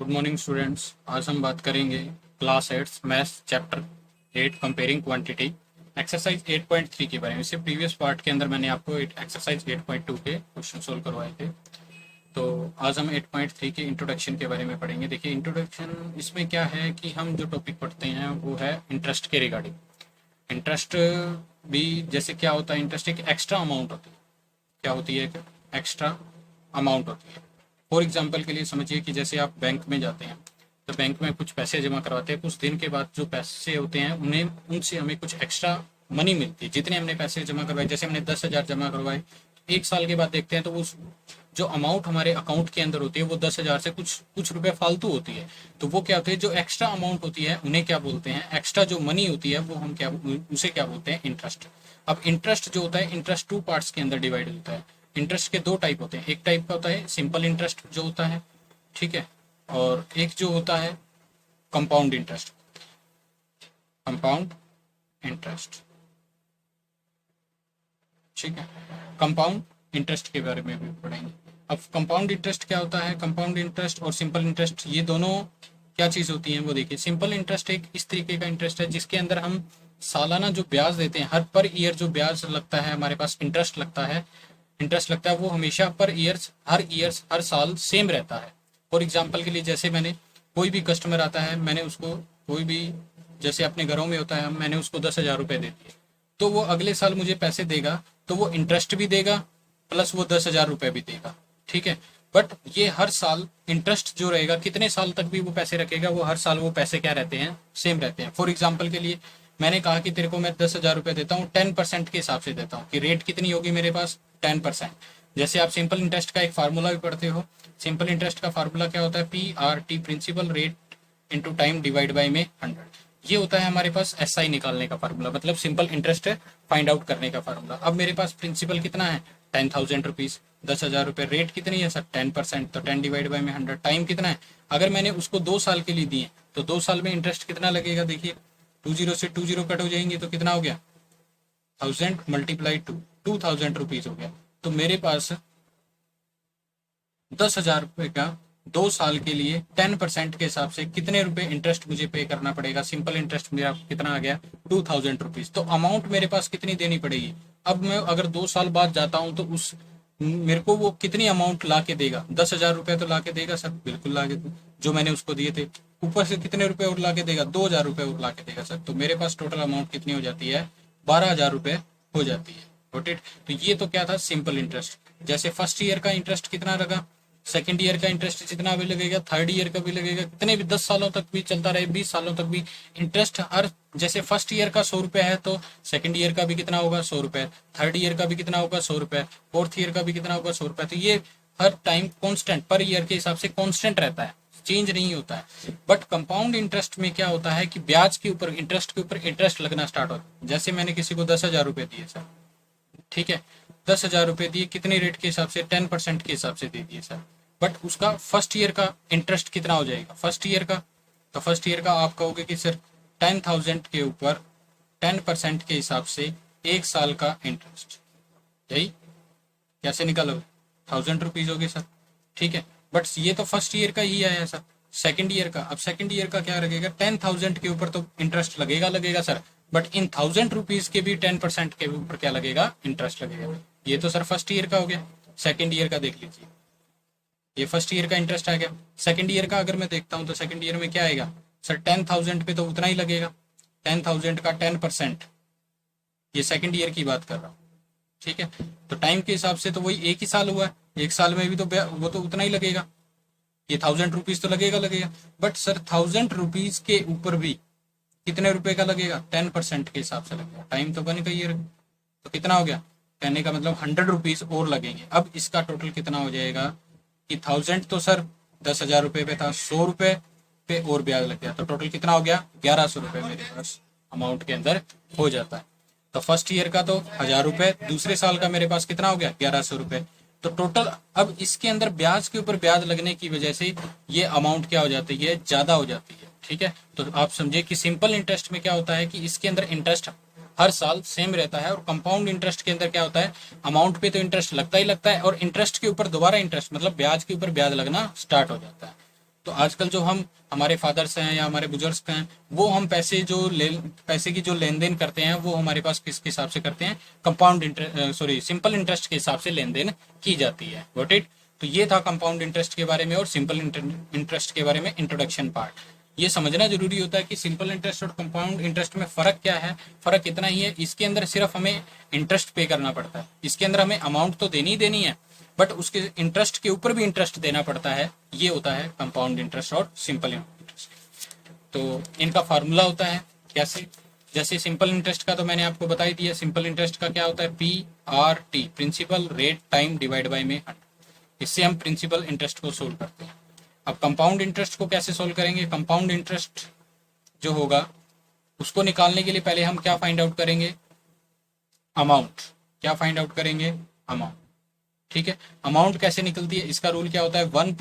Good morning students. आज हम बात करेंगे class 8 maths chapter 8 comparing quantity exercise 8.3 के बारे में। इससे प्रीवियस पार्ट के अंदर मैंने आपको एक्सरसाइज 8.2 के क्वेश्चन सोल्व करवाए थे। तो आज हम 8.3 के इंट्रोडक्शन के बारे में पढ़ेंगे। देखिए, इंट्रोडक्शन इसमें क्या है कि हम जो टॉपिक पढ़ते हैं वो है इंटरेस्ट के रिगार्डिंग। इंटरेस्ट भी जैसे क्या होता है, इंटरेस्ट एक एक्स्ट्रा अमाउंट होती है। क्या होती है? एक एक्स्ट्रा अमाउंट होती है। फॉर एग्जाम्पल के लिए समझिए कि जैसे आप बैंक में जाते हैं तो बैंक में कुछ पैसे जमा करवाते हैं। कुछ दिन के बाद जो पैसे होते हैं उन्हें उनसे हमें कुछ एक्स्ट्रा मनी मिलती है। जितने हमने पैसे जमा करवाए, जैसे हमने 10,000 जमा करवाए, एक साल के बाद देखते हैं तो उस जो अमाउंट हमारे अकाउंट के अंदर होती है वो 10,000 से कुछ कुछ रुपए फालतू होती है। तो वो क्या होती है, जो एक्स्ट्रा अमाउंट होती है उन्हें क्या बोलते हैं, एक्स्ट्रा जो मनी होती है वो हम क्या उसे क्या बोलते हैं, इंटरेस्ट। अब इंटरेस्ट जो होता है, इंटरेस्ट टू पार्ट्स के अंदर डिवाइड होता है। इंटरेस्ट के दो टाइप होते हैं। एक टाइप का होता है सिंपल इंटरेस्ट जो होता है, ठीक है, और एक जो होता है कंपाउंड इंटरेस्ट। कंपाउंड इंटरेस्ट, ठीक है। कंपाउंड इंटरेस्ट के बारे में भी पढ़ेंगे। अब कंपाउंड इंटरेस्ट क्या होता है? कंपाउंड इंटरेस्ट और सिंपल इंटरेस्ट ये दोनों क्या चीज होती हैं वो देखिए। सिंपल इंटरेस्ट एक इस तरीके का इंटरेस्ट है जिसके अंदर हम सालाना जो ब्याज देते हैं, हर पर ईयर जो ब्याज लगता है हमारे पास, इंटरेस्ट लगता है वो हमेशा पर ईयर्स हर साल सेम रहता है। फॉर एग्जाम्पल के लिए जैसे मैंने कोई भी कस्टमर आता है, मैंने उसको कोई भी, जैसे अपने घरों में होता है, मैंने उसको 10,000 रुपए दे दिए, तो वो अगले साल मुझे पैसे देगा तो वो इंटरेस्ट भी देगा प्लस वो 10,000 रुपए भी देगा, ठीक है। बट ये हर साल इंटरेस्ट जो रहेगा, कितने साल तक भी वो पैसे रखेगा, वो हर साल वो पैसे क्या रहते हैं, सेम रहते हैं। फॉर एग्जाम्पल के लिए मैंने कहा कि तेरे को मैं 10,000 रुपए देता हूँ, 10% के हिसाब से देता हूँ, कि रेट कितनी होगी मेरे पास, 10%। जैसे आप सिंपल इंटरेस्ट का एक फार्मूला भी पढ़ते हो। सिंपल इंटरेस्ट का फार्मूला क्या होता है? PRT, principal rate into time divide by में 100। ये होता है हमारे पास SI निकालने का फार्मूला, मतलब सिंपल इंटरेस्ट फाइंड आउट करने का फार्मूला। अब मेरे पास प्रिंसिपल कितना है, 10,000 रुपीज, 10,000 रुपए। रेट कितनी है सर, 10%, तो 10 डिवाइड बाई में 100। टाइम कितना है, अगर मैंने उसको 2 साल के लिए दिए तो 2 साल में इंटरेस्ट कितना लगेगा, देखिए 20 से 20 कट हो जाएंगे तो कितना हो गया, 1000 मल्टीप्लाई 2,000 रुपीज हो गया। तो मेरे पास 10,000 रुपए का 2 साल के लिए 10% के हिसाब से कितने रुपए इंटरेस्ट मुझे पे करना पड़ेगा। सिंपल इंटरेस्ट मेरा कितना आ गया, 2,000 रुपीज। तो अमाउंट मेरे पास कितनी देनी पड़ेगी। अब मैं अगर 2 साल बाद जाता हूँ तो उस मेरे को वो कितनी अमाउंट ला के देगा, 10,000 रुपए तो ला के देगा सर, बिल्कुल ला के, जो मैंने उसको दिए थे। ऊपर से कितने रुपए और ला के देगा, 2,000 रुपए और ला के देगा सर। तो मेरे पास टोटल अमाउंट कितनी हो जाती है, 12,000 रुपए हो जाती है। Got it. तो ये तो क्या था, सिंपल इंटरेस्ट। जैसे फर्स्ट ईयर का इंटरेस्ट कितना लगा, सेकंड ईयर का इंटरेस्ट जितना भी लगेगा, थर्ड ईयर का भी लगेगा, कितने भी 10 सालों तक भी चलता रहे, 20 सालों तक भी इंटरेस्ट हर, जैसे फर्स्ट ईयर का 100 रुपए है तो सेकंड ईयर का भी कितना होगा, 100 रुपए। थर्ड ईयर का भी कितना होगा, 100 रुपए। फोर्थ ईयर का भी कितना होगा, 100 रुपए। तो ये हर टाइम कॉन्स्टेंट पर ईयर के हिसाब से कॉन्स्टेंट रहता है, चेंज नहीं होता है। बट कंपाउंड इंटरेस्ट में क्या होता है कि ब्याज के ऊपर, इंटरेस्ट के ऊपर इंटरेस्ट लगना स्टार्ट होता है। जैसे मैंने किसी को 10,000 रुपए दिए सर, ठीक है, 10,000 रुपए दिए, कितने रेट के हिसाब से, 10% के हिसाब से दे दिए सर। बट उसका फर्स्ट ईयर का इंटरेस्ट कितना हो जाएगा, फर्स्ट ईयर का, तो फर्स्ट ईयर का आप कहोगे कि सर 10,000 के ऊपर 10% के हिसाब से 1 साल का इंटरेस्ट, यही कैसे निकालोगे, 1,000 रुपीज होगी सर, ठीक है। बट ये तो फर्स्ट ईयर का ही आया सर। सेकंड ईयर का, अब सेकंड ईयर का क्या लगेगा, 10,000 के ऊपर तो इंटरेस्ट लगेगा सर। बट इन 1,000 रुपीज के भी 10% के ऊपर क्या लगेगा, इंटरेस्ट लगेगा। ये तो सर फर्स्ट ईयर का हो गया। सेकंड ईयर का देख लीजिए, ये फर्स्ट ईयर का इंटरेस्ट आ गया। सेकंड ईयर का अगर मैं देखता हूँ तो सेकंड ईयर में क्या आएगा सर, 10,000 पे तो उतना ही लगेगा, 10,000 का 10%। ये सेकंड ईयर की बात कर रहा हूँ, ठीक है। तो टाइम के हिसाब से तो वही एक ही साल हुआ है, एक साल में भी तो वो तो उतना ही लगेगा, ये 1,000 रुपीज तो लगेगा। बट सर 1,000 रुपीज के ऊपर भी कितने रुपए का लगेगा, 10% के हिसाब से लगेगा। टाइम तो बनेगा ये, तो कितना हो गया, कहने का मतलब 100 रुपीज और लगेंगे। अब इसका टोटल कितना हो जाएगा कि 1,000 तो सर 10,000 रुपए पे था, 100 रुपए पे और ब्याज लग गया, तो टोटल कितना हो गया, 1,100 रुपए मेरे पास अमाउंट के अंदर हो जाता है। तो फर्स्ट ईयर का तो 1,000 रुपए, दूसरे साल का मेरे पास कितना हो गया, 1,100 रुपए। तो टोटल अब इसके अंदर ब्याज के ऊपर ब्याज लगने की वजह से ये अमाउंट क्या हो जाती है, ज्यादा हो जाती है, ठीक है। तो आप समझिए कि सिंपल इंटरेस्ट में क्या होता है कि इसके अंदर इंटरेस्ट हर साल सेम रहता है, और कंपाउंड इंटरेस्ट के अंदर क्या होता है, अमाउंट पे तो इंटरेस्ट लगता ही लगता है, और इंटरेस्ट के ऊपर दोबारा इंटरेस्ट, मतलब ब्याज के ऊपर ब्याज लगना स्टार्ट हो जाता है। तो आजकल जो हम हमारे फादर्स हैं या हमारे बुजुर्ग हैं, वो हम पैसे की जो लेन देन करते हैं वो हमारे पास किसके हिसाब से करते हैं, compound interest, sorry simple interest के हिसाब से लेन देन की जाती है। Got it. तो ये था कंपाउंड इंटरेस्ट के बारे में और सिंपल इंटरेस्ट के बारे में इंट्रोडक्शन पार्ट। ये समझना जरूरी होता है कि सिंपल इंटरेस्ट और कंपाउंड इंटरेस्ट में फ़र्क क्या है। फ़र्क इतना ही है, इसके अंदर सिर्फ हमें इंटरेस्ट पे करना पड़ता है, इसके अंदर हमें अमाउंट तो देनी ही देनी है, बट उसके इंटरेस्ट के ऊपर भी इंटरेस्ट देना पड़ता है। ये होता है कंपाउंड इंटरेस्ट और सिंपल इंटरेस्ट। तो इनका फार्मूला होता है कैसे, जैसे सिंपल इंटरेस्ट का तो मैंने आपको बता ही दिया। सिंपल इंटरेस्ट का क्या होता है, PRT, principal rate time divide by में 100। इससे हम प्रिंसिपल इंटरेस्ट को सोल्व करते हैं। अब कंपाउंड इंटरेस्ट को कैसे सोल्व करेंगे, कंपाउंड इंटरेस्ट जो होगा उसको निकालने के लिए पहले हम क्या फाइंड आउट करेंगे, अमाउंट। क्या फाइंड आउट करेंगे, अमाउंट। ठीक है, अमाउंट कैसे निकलती है, इसका रूल क्या होता है, 1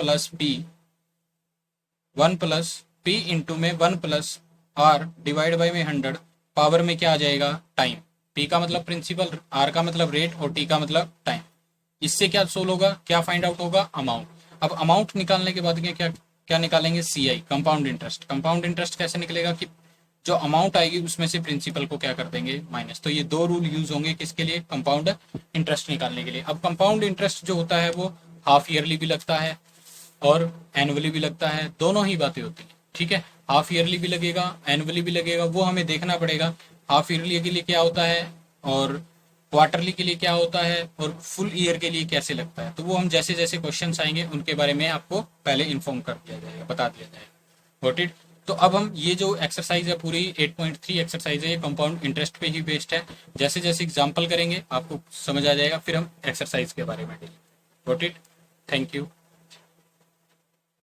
प्लस पी इंटू में 1 प्लस आर डिवाइड बाई में 100, पावर में क्या आ जाएगा, टाइम। पी का मतलब प्रिंसिपल, आर का मतलब रेट और टी का मतलब टाइम। इससे क्या सोल्व होगा, क्या फाइंड आउट होगा, अमाउंट। अब अमाउंट निकालने के बाद क्या क्या निकालेंगे, CI, compound interest. Compound interest कैसे निकलेगा कि जो अमाउंट आएगी उसमें से प्रिंसिपल को क्या कर देंगे, माइनस। तो ये दो रूल यूज होंगे किसके लिए, कंपाउंड इंटरेस्ट निकालने के लिए। अब कंपाउंड इंटरेस्ट जो होता है वो हाफ ईयरली भी लगता है और एनुअली भी लगता है, दोनों ही बातें होती हैं। ठीक है, हाफ ईयरली भी लगेगा, एनुअली भी लगेगा, वो हमें देखना पड़ेगा हाफ ईयरली के लिए क्या होता है और क्वार्टरली के लिए क्या होता है और फुल ईयर के लिए कैसे लगता है। तो वो हम जैसे जैसे क्वेश्चंस आएंगे उनके बारे में आपको पहले इन्फॉर्म कर दिया जाएगा, बता दिया जाएगा। Got it. तो अब हम ये जो एक्सरसाइज है पूरी 8.3 एक्सरसाइज है, ये कंपाउंड इंटरेस्ट पे ही बेस्ड है। जैसे जैसे एग्जाम्पल करेंगे आपको समझ आ जाएगा, फिर हम एक्सरसाइज के बारे में। Got it. Thank you.